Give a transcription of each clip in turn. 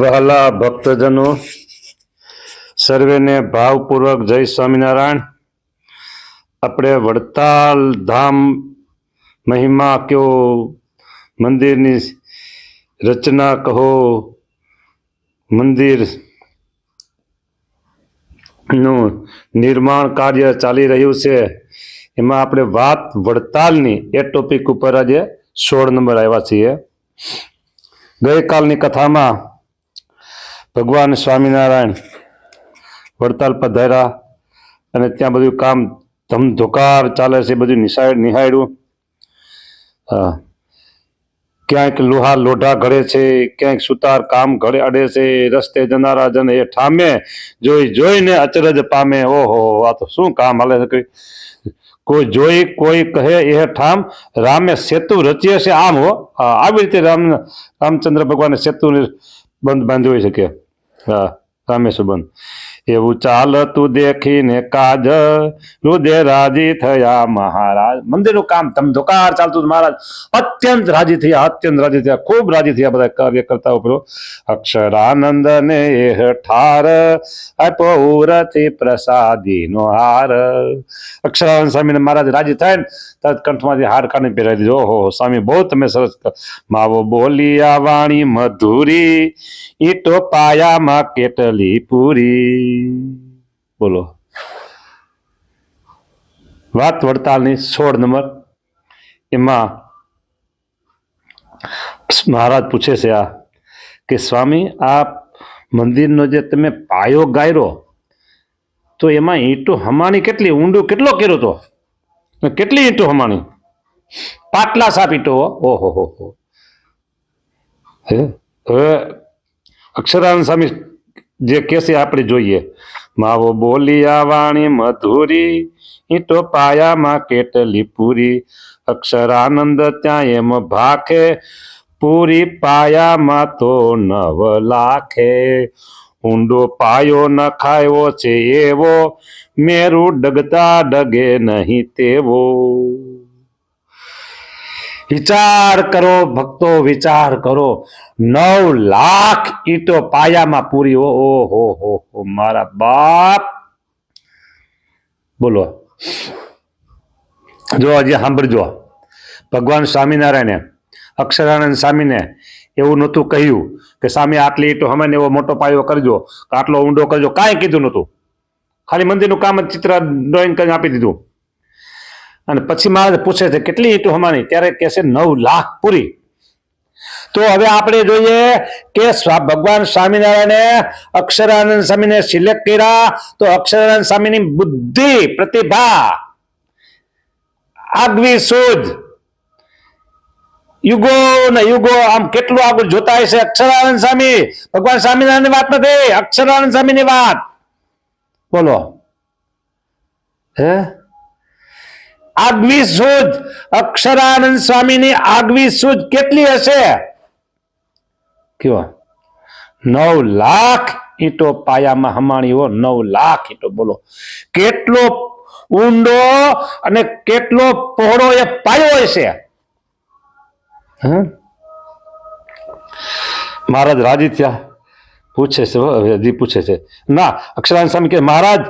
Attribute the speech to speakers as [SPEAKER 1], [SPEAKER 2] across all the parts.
[SPEAKER 1] વહાલા ભક્તજનો, સર્વેને ભાવપૂર્વક જય સ્વામિનારાયણ। આપણે વડતાલ ધામ મહિમા કયો, મંદિરની રચના કહો, મંદિરનું નિર્માણ કાર્ય ચાલી રહ્યું છે, એમાં આપણે વાત વડતાલની એ ટોપિક ઉપર આજે 16 નંબર આવ્યા છીએ। ગઈકાલની કથામાં ભગવાન સ્વામિનારાયણ વડતાલ પધાર્યા અને ત્યાં બધું કામ ધમધોકાર ચાલે છે, બધું નિહાળ્યું। ક્યાંક લોહા લોઢા ઘડે છે, ક્યાંક સુતાર કામ ઘડે અડે છે, રસ્તે જનારા જન એ ઠામે જોઈને અચરજ પામે, ઓહો આ તો શું કામ હાલે છે। કોઈ જોઈ કોઈ કહે એ ઠામ રામે સેતુ રચ્યો છે આમ હો, આવી રીતે રામચંદ્ર ભગવાને સેતુ બંધ બાંધ્યો હોય છે કે રામે સુબંધ એવું ચાલતું દેખીને કાજ હૃદય રાજી થયા મહારાજ। મંદિરનું કામ ધમધોકાર ચાલતું મહારાજ અત્યંત રાજી થયા, ખૂબ રાજી થયા બધા કાર્યકર્તાઓ પર। અક્ષરાનંદ ને એ ઠાર અપૌરથી પ્રસાદી નો હાર। અક્ષરાનંદ સ્વામીને મહારાજ રાજી થાય ને તરત કંઠમાંથી હાર કાઢી પહેરાવી દીધો। ઓહો સ્વામી બહુ તમે સરસ, માવો બોલિયા વાણી મધુરી, ઈટો પાયામાં કેટલી પૂરી। બોલો, વાત વડતાલની 16 નંબર। એમાં મહારાજ પૂછે છે આ કે સ્વામી આ મંદિરનો જે તમે પાયો ગાયરો તો એમાં ઈંટો હમાણી કેટલી, ઊંડો કેટલો કર્યો તો, કેટલી ઈંટો હમાણી? પાટલા સાપ ઈંટો, ઓહો હો। હવે અક્ષરાનંદ સ્વામી જે કહેશે આપણે જોઈએ, માવો બોલિયા વાણી મધુરી, ઈંટો પાયામાં કેટલી પૂરી। અક્ષરાનંદ ત્યાં એમ ભાખે, પૂરી પાયામાં તો 9 લાખે। ઊંડો પાયો નખાયો છે એવો, મેરું ડગતા ડગે નહીં તેવો। વિચાર કરો ભક્તો, વિચાર કરો, 9 લાખ ઈંટો પાયામાં પૂરી, ઓહો હો મારા બાપ। બોલો, જો હજી સાંભળજો, ભગવાન સ્વામિનારાયણે અક્ષરાનંદ સ્વામીને એવું નહોતું કહ્યું કે સ્વામી આટલી ઈંટો હમે એવો મોટો પાયો કરજો, આટલો ઊંડો કરજો, કાંઈ કીધું નહોતું। ખાલી મંદિરનું કામ જ ચિત્ર ડ્રોઈંગ કરીને આપી દીધું। અને પછી મહારાજ પૂછે છે કેટલી ઈંટો હમાણી, ત્યારે કહે છે 9 લાખ પૂરી। તો હવે આપણે જોઈએ કે ભગવાન સ્વામિનારાયણે અક્ષરાનંદ સ્વામીને સિલેક્ટ કર્યા તો અક્ષરાનંદ સ્વામીની બુદ્ધિ, પ્રતિભા, આગવી સૂઝ, યુગો ને યુગો આમ કેટલું આગળ જોતા હશે અક્ષરાનંદ સ્વામી। ભગવાન સ્વામિનારાયણની વાત નથી, અક્ષરાનંદ સ્વામીની વાત। બોલો, હે આગવી સૂઝ, અક્ષરાનંદ સ્વામીની આગવી સૂઝ કેટલી હશે કયો? 9 લાખ ઈંટો પાયામાં હમાણી હો, 9 લાખ ઈંટો। બોલો કેટલો ઊંડો અને કેટલો પહોળો એ પાયો હશે। મહારાજ રાજી થયા, પૂછે છે હજી પૂછે છે ના, અક્ષરાનંદ સ્વામી કે મહારાજ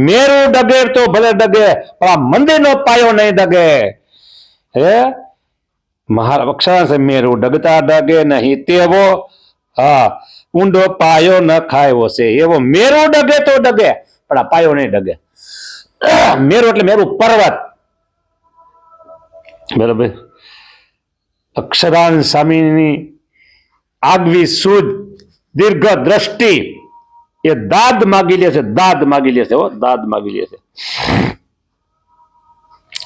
[SPEAKER 1] મેરું ડગે તો ભલે ડગે પણ આ મંદિરનો પાયો નહીં ડગે। હે મહારાજ અક્ષરાનંદ સ્વામી મેરું ડગતા ડગે નહીં તેવો, હા ઊંડો પાયો ન ખાયો છે એવો, મેરું ડગે તો ડગે પણ આ પાયો નહીં ડગે। મેરુ એટલે મેરુ પર્વત, બરાબર। અક્ષરાનંદ સ્વામીની આગવી સૂઝ, દીર્ઘ દ્રષ્ટિ, એ દાદ માગી લે છે, દાદ માગી લે છે, દાદ માગી લે છે।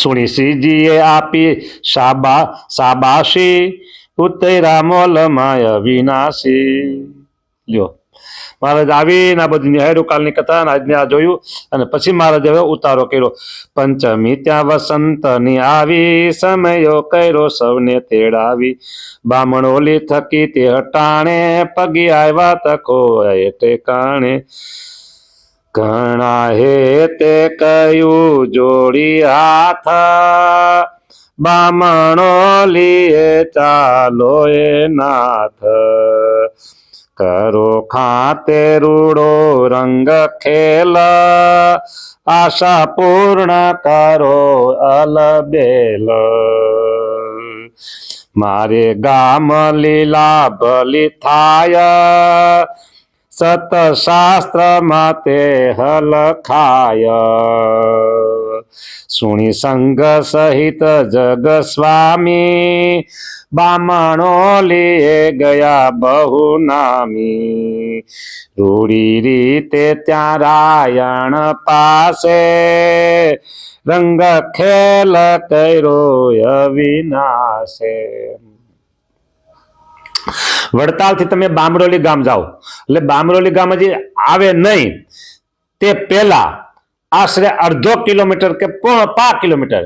[SPEAKER 1] સુણી શ્રીજીએ આપી શાબાશી, ઉતર્યા મોલમાય વિનાશી। લ્યો મહારાજ આવીને આ બધી નિહાળ્યું કાલની કથા, આજને આ જોયું અને પછી મહારાજ હવે ઉતારો કર્યો। પંચમી ત્યાં વસંતની આવી, સમયો કર્યો સૌને તેડાવી, બામણોલી થકી તે હટાણે, પગી આવ્યા તકો એ ઠેકાણે। ઘણા હે તે કહ્યું જોડી હાથ, બામણોલીએ ચાલો એ નાથ। કરો ખાતે રૂડો રંગ ખેલ આશા પૂર્ણ કરો અલબેલ મારે ગામ લીલા ભલી થાય સતશાસ્ત્ર માતે હલખાય સુણી સંગ સહિત જગ સ્વામી બામણો લીએ ગયા બહુ નામી રૂડી રીતે ત્યાં રાયણ પાસે રંગ ખેલ કર્યો અવિનાશે વડતાલથી તમે બામરોલી ગામ જાઓ એટલે બામરોલી ગામ હજી આવે નહીં તે પહેલા આશરે અડધો કિલોમીટર કે 5 કિલોમીટર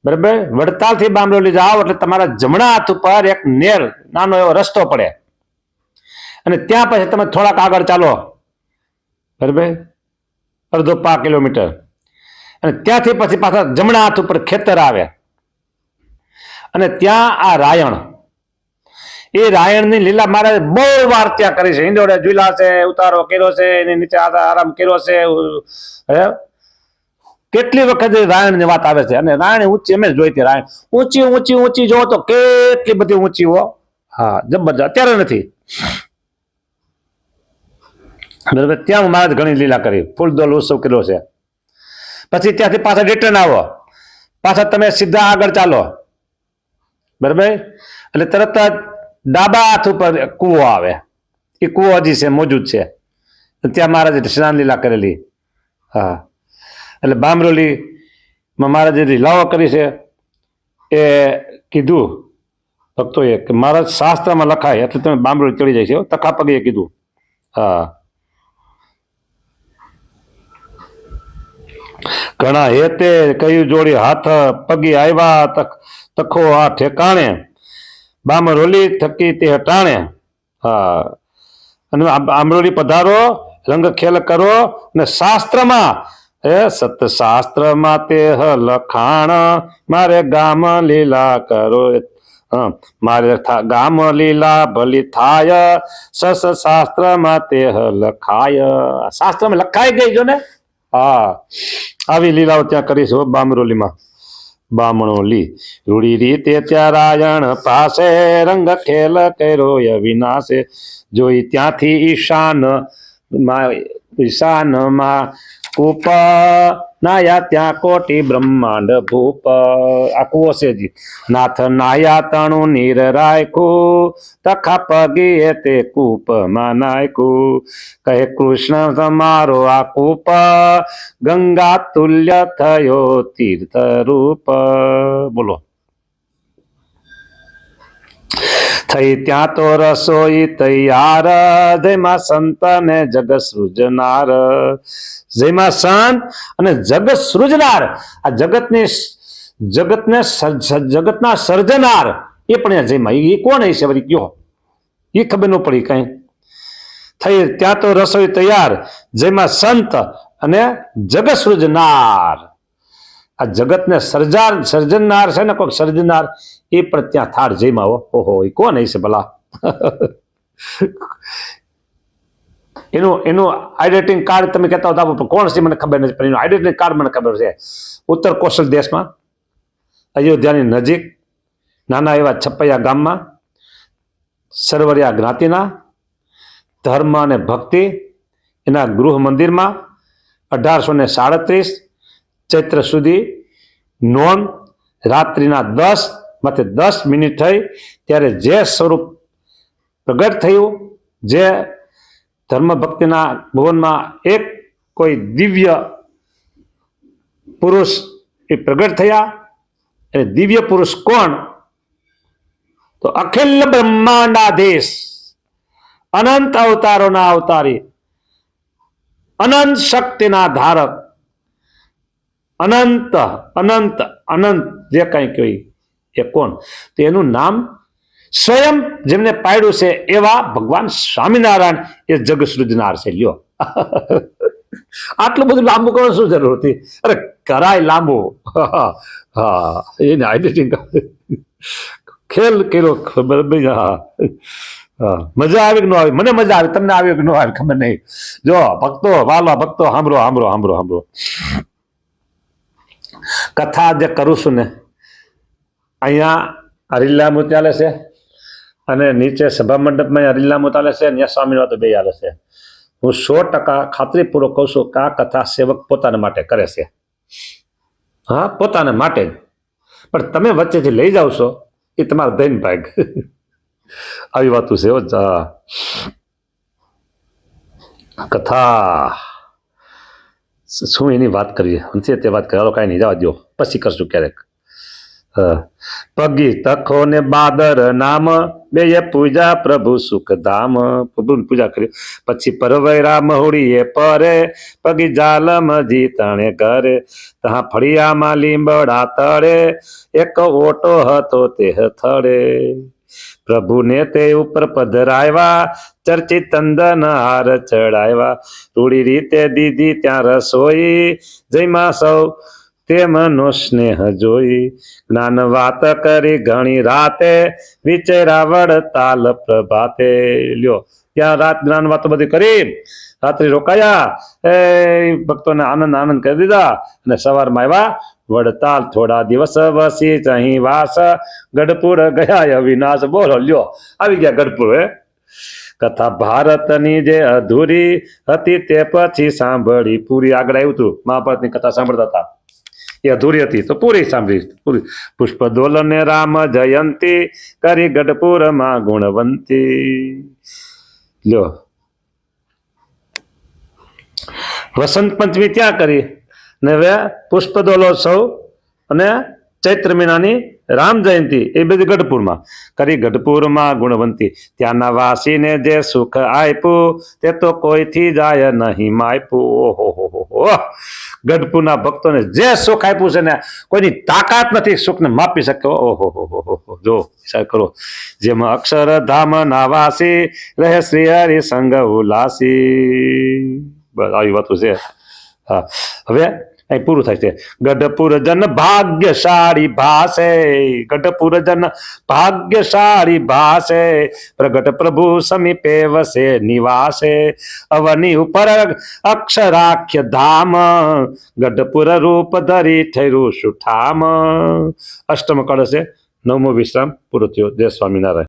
[SPEAKER 1] બરાબર વડતાલથી બામરોલી જાઓ એટલે તમારા જમણા હાથ ઉપર એક નેર નાનો એવો રસ્તો પડે અને ત્યાં પછી તમે થોડાક આગળ ચાલો બરાબર અડધો 5 કિલોમીટર અને ત્યાંથી પછી પાછા જમણા હાથ ઉપર ખેતર આવે અને ત્યાં આ રાયણ એ રાયણની લીલા મહારાજ બહુ વાર ત્યાં કરી છે હિંડોળે ઝૂલા છે ઉતારો કર્યો છે એની નીચે આરામ કર્યો છે કેટલી વખત રાયણની વાત આવે છે અને રાયણ ઊંચી અમે જોઈતી રાયણ ઊંચી ઊંચી ઊંચી જો તો કેટલી બધી ઊંચી હો હા જબરજસ્ત અત્યારે નથી બરાબર ત્યાં મહારાજ ઘણી લીલા કરી ફૂલદોલ ઉત્સવ કર્યો છે પછી ત્યાંથી પાછા રિટર્ન આવો પાછા તમે સીધા આગળ ચાલો બરાબર એટલે તરત જ ડાબા હાથ ઉપર કૂવો આવે એ કૂવો હજી છે મોજૂદ છે ત્યાં મહારાજે સ્નાન લીલા કરેલી હા એટલે બામરોલીમાં મહારાજે લીલાઓ કરી છે એ કીધું ભક્તોએ કે મહારાજ શાસ્ત્રમાં લખાય એટલે તમે બામરોલી ચડી જાય છે તખા પગે કીધું હા ઘણા હેતે કયું જોડી હાથ પગી આવ્યા તખો આ ઠેકાણે બામરોલી થકી તે હટાણે હા અને આમરોલી પધારો રંગ ખેલ કરો અને શાસ્ત્રમાં સતશાસ્ત્રમાં તે લખાણ મારે ગામ લીલા કરો મારે ગામ લીલા ભલી થાય સસ શાસ્ત્રમાં તે લખાય શાસ્ત્રમાં લખાઈ ગઈ જો ને હા આવી લીલાઓ ત્યાં કરીશું બામરોલીમાં બામણોલી રૂડી રીતે ત્યાં રાયણ પાસે રંગ ખેલ કર્યો અવિનાશે જોઈ ત્યાંથી ઈશાનમાં કૂપ નાયા ત્યાં કોટી બ્રહ્માંડ ભૂપ આ કૂવો છે જી નાથ નાયા તણું નીર રાખ્યું તખા પગી તે કૂપમાં નાખ્યું કહે કૃષ્ણ તમારો આ કૂપ ગંગા તુલ્ય થયો તીર્થ રૂપ બોલો થઈ ત્યાં તો રસોઈ તૈયાર જેમાં સંત ને જગ સૃજનાર જેમાં સંત અને જગત સૃજનાર આ જગતના સર્જનાર એ પણ જેમાં એ કોણ હશે વળી કયો એ ખબર ન પડી કઈ થઈ ત્યાં તો રસોઈ તૈયાર જેમાં સંત અને જગત સૃજનાર આ જગતને સર્જનાર છે ને કોઈક સર્જનાર એ પણ ત્યાં થાળ જેમાં ઓહો એ કોણ હશે ભલા એનું આઈડેન્ટિટી કાર્ડ તમે કહેતા હતા કોણ છે મને ખબર નથી પણ એનું આઈડેન્ટિટી કાર્ડ મને ખબર છે ઉત્તર કૌશલ દેશમાં અયોધ્યાની નજીક નાના એવા છપૈયા ગામમાં સરવરિયા જ્ઞાતિના ધર્મ અને ભક્તિ એના ગૃહ મંદિરમાં 1837 ચૈત્ર સુધી નોંધ રાત્રિના 10 મિનિટ થઈ ત્યારે જે સ્વરૂપ પ્રગટ થયું જે ધર્મ ભક્તિના ભુવનમાં એક કોઈ દિવ્ય પુરુષ એ પ્રગટ થયા અને દિવ્ય પુરુષ કોણ તો અખિલ બ્રહ્માંડાધીશ અનંત અવતારોના અવતારી અનંત શક્તિના ધારક અનંત અનંત અનંત જે કઈ કહ્યું એ કોણ તો એનું નામ સ્વયં જેમને પાડ્યું છે એવા ભગવાન સ્વામિનારાયણ એ જગ સૃજનાર છે લ્યો આટલું બધું લાંબુ કરવાનું શું જરૂર હતી અરે કરાય લાંબુ હા એને આઈડેન્ટિટી ખેલ કર્યો ખબર હા હા, મજા આવી કે ન આવી? મને મજા આવી, તમને આવી કે ન આવી ખબર નહીં. જો ભક્તો, વાલા ભક્તો, સાંભળો સાંભળો સાંભળો સાંભળો. કથા જે કરું છું ને, અહીંયા હરિલામુ ચાલે છે અને નીચે સભા મંડપમાં હરિલામુ ચાલે છે, ત્યાં સ્વામી વાતો બે ચાલે છે. હું 100% ખાતરીપૂર્વક કહું છું કે આ કથા સેવક પોતાના માટે કરે છે. હા, પોતાના માટે જ. પણ તમે વચ્ચેથી લઈ જાવ છો એ તમારો દૈન ભાગ. આવી વાતું છે. કથા શું એની વાત કરીએ, તે વાત કરો, કાંઈ નહીં, જવા દો, પછી કરશું ક્યારેક. પગી તખો ને બાદર નામ, બે પૂજા પ્રભુ સુખધામ. પ્રભુની પૂજા કરી પછી પરવૈરા મહુડીએ પરે, પગી જાલમ જીતણે ઘરે. તહા ફળિયામાં લીંબડા તળે, એક ઓટો હતો તે થડે. પ્રભુને તે ઉપર પધરાવ્યા, ચર્ચિત ચંદન હાર ચડાવ્યા. રૂડી રીતે દીધી ત્યાં રસોઈ, જયમાં સૌ તેમનો સ્નેહ જોઈ. જ્ઞાન વાત કરી ઘણી રાતે, વિચેરા વડતાલ પ્રભાતે. લ્યો, ત્યાં રાત જ્ઞાન વાતો બધી કરી, રાત્રિ રોકાયા, એ ભક્તોને આનંદ આનંદ કરી દીધા અને સવારમાં આવ્યા વડતાલ. થોડા દિવસ વસી અહીં વાસ, ગઢપુર ગયા અવિનાશ. બોલો, લ્યો, આવી ગયા ગઢપુર. કથા ભારતની જે અધૂરી હતી તે પછી સાંભળી પૂરી. આગળ આવ્યું હતું, મહાભારતની કથા સાંભળતા હતા, એ અધૂરી હતી તો પૂરી સાંભળી. પૂરી. પુષ્પ દોલને રામ જયંતી, કરી ગઢપુરમાં ગુણવંતી. લ્યો, વસંત પંચમી ત્યાં કરી ને હવે પુષ્પ દોલોત્સવ અને ચૈત્ર મહિનાની રામ જયંતી એ બધી ગઢપુરમાં કરી. ગઢપુરમાં ગુણવંતી, ત્યાંના વાસીને જે સુખ આપ્યું તે તો કોઈથી જાય નહીં માપ્યું. ઓહો, ગઢપુરના ભક્તોને જે સુખ આપ્યું છે ને, કોઈની તાકાત નથી સુખને માપી શકે. ઓહો, જો વિચાર કરો. જેમાં અક્ષરધામ ના વાસી, રહે શ્રી હરિ સંગ ઉલાસી. બસ આવી વાતો છે. હા, હવે અહીં પૂરું થાય છે. ગઢપુર જન ભાગ્યશાળી ભાસે, ગઢપુર જન ભાગ્યશાળી ભાસે, પ્રગટ પ્રભુ સમીપે વસે નિવાસે. અવની ઉપર અક્ષરાખ્ય ધામ, ગઢપુર રૂપ ધરી ઠેરું સુઠામ. અષ્ટમ કળ છે, 9મો વિશ્રામ પૂરો થયો. જય સ્વામિનારાયણ.